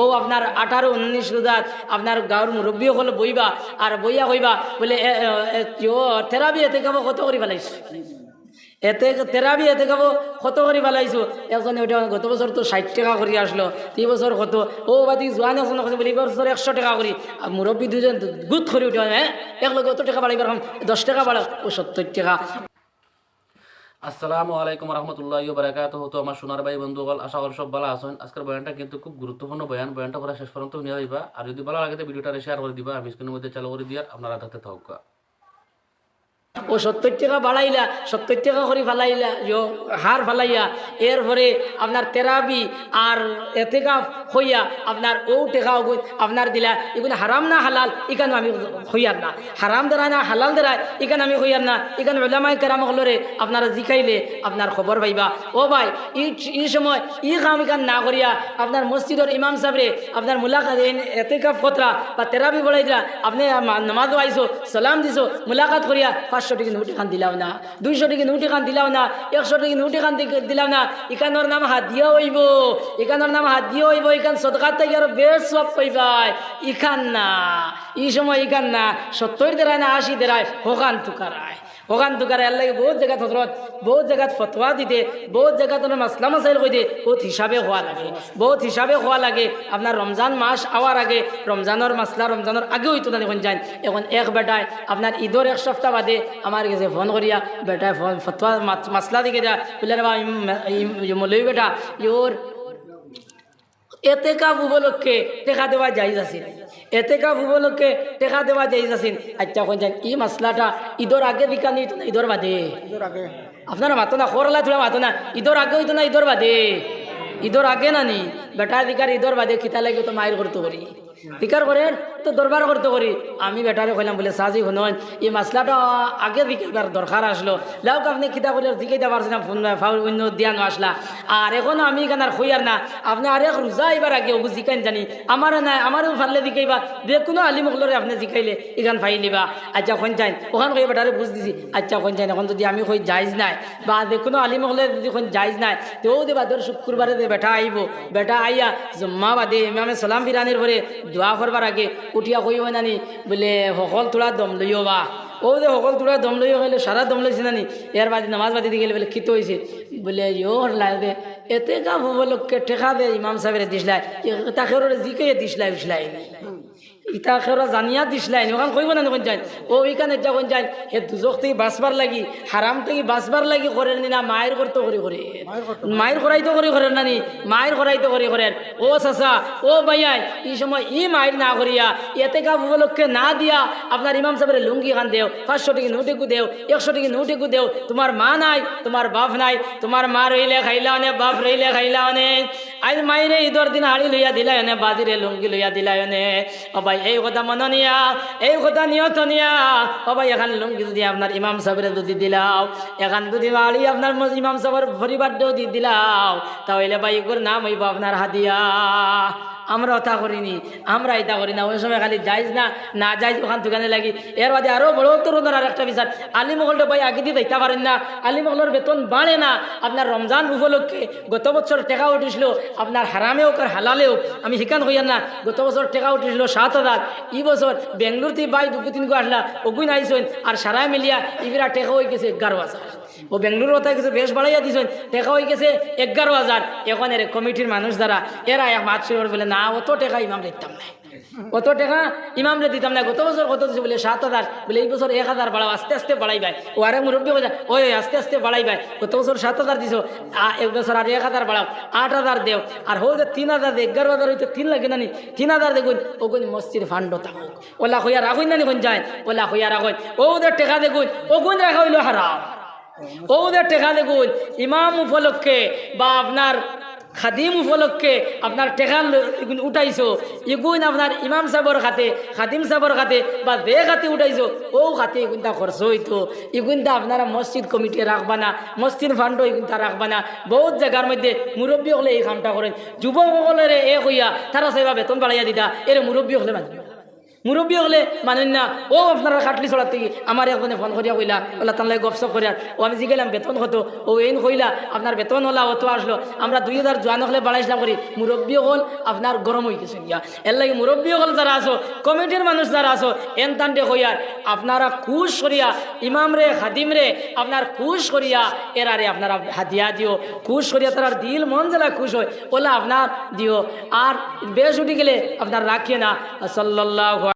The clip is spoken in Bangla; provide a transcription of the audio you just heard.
ও আপনার 18-19 রোজাত আপনার গাঁর মুরব্বী হল বইবা আর বইয়া হইবা বলে থেরাবি এতে খাবো কত করে ফেলাইছো এতে তেরাবি এতে খাবো কত করে ফেলাইছো একজনে ওইটা গত বছর তো 60 টাকা করে আসলো 3 বছর কত ও বাদি জোয়ান একজন বলে এই বছর 100 টাকা করি আর মুরব্বী দুজন গুদ করে উঠে হ্যাঁ এক লোক কত টাকা বাড়াইবার 10 টাকা বাড়া ও 70 টাকা। আসসালামু আলাইকুম রহমতুল্লাহি ওয়া বারাকাতুহু। তো আমার সোনার ভাই বন্ধুগণ, আশা করি সব ভালো আছেন। আজকের বয়ানটা কিন্তু খুব গুরুত্বপূর্ণ বয়ানটা করা শেষ পর্যন্ত নিয়ে যাইবা। আর যদি ভালো লাগে তো ভিডিওটা শেয়ার করে দিবা, আমি স্ক্রিনের মধ্যে চালু করে দিয়ার আপনারা দেখতে থাকুক। ও 70 টাকা বাড়াইলা 70 টাকা করে ফালাইলা হার ফালাইয়া এরপরে আপনার তেরাবি আর এতেকা হইয়া আপনার ও টেকা আপনার দিলা এগুলো হারাম না হালাল এখানে আমি হইয়ার না হারাম দেরায় না হালাল দেরায় এখানে আমি হইয়ার না এখানে ওলামায়ে কেরাম হলরে আপনারা জিকাইলে আপনার খবর পাইবা। ও ভাই এই সময় ই কাম এখান না করিয়া আপনার মসজিদের ইমাম সাহেবরে আপনার মুলাকাত এতেকাফ কতরা বা তেরাবি বলাই দিলা আপনি নামাজও আইসো সালাম দিছো মুলাকাত করিয়া 500 টাকা নোট খান দিলাও না 200 টাকা নোট খান দিলাও না 100 টাকা নোট খান দিলাও না এখানোর নাম হাদিয়া হইব এখানোর নাম হাদিয়া হইব এখান সদকাত থেকে আরো বেশ সব পাইবাই ইখান না এই সময় ইখান না 70 দেরায় না 80 দেরায় হোগান তুকারায় হোগান তুকারায় আল্লাহ বহুত জায়গা হজরত বহুত জায়গাত ফতোয়া দিতে বহুত জায়গা তোমার মাসলা মাসাইল কইতে বহুত হিসাবে হওয়া লাগে বহুত হিসাবে হওয়া লাগে। আপনার রমজান মাস আওয়ার আগে রমজানের মাসলা রমজানের আগে হইতো না দেখুন যান এখন এক বেটায় আপনার ঈদের 1 সপ্তাহ বাদে আমার কাছে ফোন করিয়া বেটায় ফোন ফতোয়া মাসলা দিকে যা বললেন বা মৌলভী বেটা ইওর এতেকাফ উপলক্ষে টেকা দেওয়া জায়েজ আছে এতেকাফ উপলক্ষে টেকা দেওয়া জায়েজ আছে। আচ্ছা কোন যান এই মাসলাটা ঈদের আগে দিকা নিত না ঈদের বাদে আপনারা মাতো না খোরলা থোড়া মাতো না ঈদের আগে হইতো না ঈদের বাদে ঈদের আগে না নি বেটা দিকার ঈদের বাদে খিতা লাগে তো মায়ের করতে করি দিকার করেন তো দরবার করতে করি আমি বেটারে কইলাম বলে সাজি শুনুন এই মাসলাটা আগে দিকার দরকার আসলো লাউক আপনি খিতা করে দিকাইতে পারছেন না ফোন অন্য দিয়ানো আসলা আর এখনো আমি এখানে আর হইয়ার না আপনি আরেক রোজা এবার আগে ওগু জিকাইন জানি আমারও নাই আমারও ফারলে দিকাইবা যে কোনো আলিমকলরে আপনি জিকাইলে এখান ফাই নিবা। আচ্ছা কোন চাইন ওখান কই বেটারে বুঝ দিছি আচ্ছা কোন চাইন এখন যদি আমি কই জায়েজ নাই বা যে কোনো আলিমকলরে যদি কোন জায়েজ নাই তেও দেবা ধর শুক্রবারে যে বেটা আইব বেটা আইয়া জুম্মা বাদে ইমামে সালাম ফিরানির পরে দোয়া করবার আগে উঠিয়া কইও নানি বলে সকল তোরা দম লইও বা ও যে সকল তোরা দম লইও গেলে সারা দম লইছে নানি এর বাদে নামাজ বাদি দিয়ে গেলে বলে খিত হয়েছে বলে ইয়োর লাগে এতে গা ভবলোককে টেকা দে ইমাম সাহেবের দিসলাই তাকে জিকে দিসলাই উসলাই ইতা খেরা জানিয়া দিসলাই ওখান কইব না কোন যাই ও ওইখানে যা কোন যাই হে দুজক থেকে বাঁচবার লাগি হারাম থেকে বাঁচবার লাগি করেন না মায়ের করতে করে করে মায়ের করাইতে করে করেন না নি মায়ের করাইতে করে করেন ও চাচা ও ভাইয়াই এই সময় ই মায়ের না করিয়া এতে কা উপলক্ষে না দিয়া আপনার ইমাম সাহেবের লুঙ্গি খান দেও 500 টাকা নোটেকু দেও 100 টাকা নোটেকু দেও তোমার মা নাই তোমার বাপ নাই তোমার মা রইলে খাইলা অনে বাপ রইলে খাইলা অনে আজ মায়েরে ঈদের দিন হাড়ি লইয়া দিলাই অনে বাজিরে লুঙ্গি লইয়া দিলাই অনে ও ভাই এই কথা মনে নিয়া এই কথা নিয়ত নিয়া ও ভাই এখান লুঙ্গি যদি আপনার ইমাম সাহেবের যদি দিলাও এখান যদি বাড়ি আপনার ইমাম সাহেবের পরিবার যদি দিলাও তাহলে ভাই এগুলোর নাম হইব আপনার হাদিয়া। আমরা ওটা করিনি আমরা এটা করি না ওই সময় খালি যাইজ না না যাইজ ওখান দোকানে লাগি এর বাদে আরও বড় তরুণের আর একটা বিচার আলিমহলটা ভাই আগে দিয়ে দিতে পারেন না আলিমহলের বেতন বাড়ে না আপনার রমজান উপলক্ষে গত বছর টাকা উঠিছিল আপনার হারামে হোক আর হালালে হোক আমি শিকান হইয়ার না গত বছর টাকা উঠিছিল 7,000 এই বছর বেঙ্গলোর থেকে বাই 2-3 গো আসলা ওগুন আইসেন আর সারা মিলিয়া ইবিরা টাকা হয়ে গেছে 11,000 ও বেঙ্গলোর কথা গেছে বেশ বাড়াইয়া দিয়েছেন টাকা হয়ে গেছে 11,000 এখন এর কমিটির মানুষ যারা এরা এক মাছ বলে না অত টাকা ইমামরে দিতাম না অত টাকা ইমামরে দিতাম না গত বছর কত দিচ্ছে বলে 7,000 বলে এই বছর 1,000 বাড়াও আস্তে আস্তে বাড়াই ভাই ও আরে মুরব্বী বোঝা ওই আস্তে আস্তে বাড়াই ভাই গত বছর 7,000 দিছো এক বছর আর 1,000 বাড়াও 8,000 দেও আর হো যে 3,000 দে 11,000 হইতে 3 লাগে না নি 3,000 দেখুন ওগুন মসজিদ ফান্ড থাকুক ওলা হইয়া রাখুন না নি কোন যায় ওলা হইয়া রাখুন ওদের টাকা দেখুন ওগুন রাখা হইলো হারাম ওদের টাকা দেখুন ইমাম উপলক্ষে বা আপনার খাদিম উপলক্ষে আপনার টেকা উঠাইছো ইগুন আপনার ইমাম সাহেবর খাতে খাদিম সাহেবর খাতে বা দে খাতে উঠাইছো ও খাতে এগুনটা খরচ হইতো এগুনটা আপনারা মসজিদ কমিটি রাখবা না মসজিদ ফান্ড এগুনটা রাখবা না বহুত জায়গার মধ্যে মুরব্বী হলে এই কামটা করেন যুবক সকলের এ হইয়া তারা সেবা বেতন বাড়াইয়া দিতা এর মুরব্বী হলে মানবে মুরব্বী হলে মানেন না ও আপনারা খাটলি চড়ার থেকে আমার একজনে ফোন করিয়া কইলা আল্লাহ তাল্লাই গপসপ করিয়া ও আমি জিগেলাম বেতন কত ও এইন কইলা আপনার বেতন হলা অত আসলো আমরা 2000 জোয়ান হলে বাড়াইছিলাম করি মুরব্বী হল আপনার গরম হয়ে গেছে গিয়া এর লাগে মুরব্বী হল যারা আছো কমিটির মানুষ যারা আছো এন তান্ডে হইয়ার আপনারা খুশ করিয়া ইমাম রে খাদিম রে আপনার খুশ করিয়া এরারে আপনারা হাতিয়া দিও খুশ করিয়া তার দিল মন জেলা খুশ হয় ওলা আপনার দিও আর বেশ উঠে গেলে আপনার রাখিয়ে না সাল্লাল্লাহু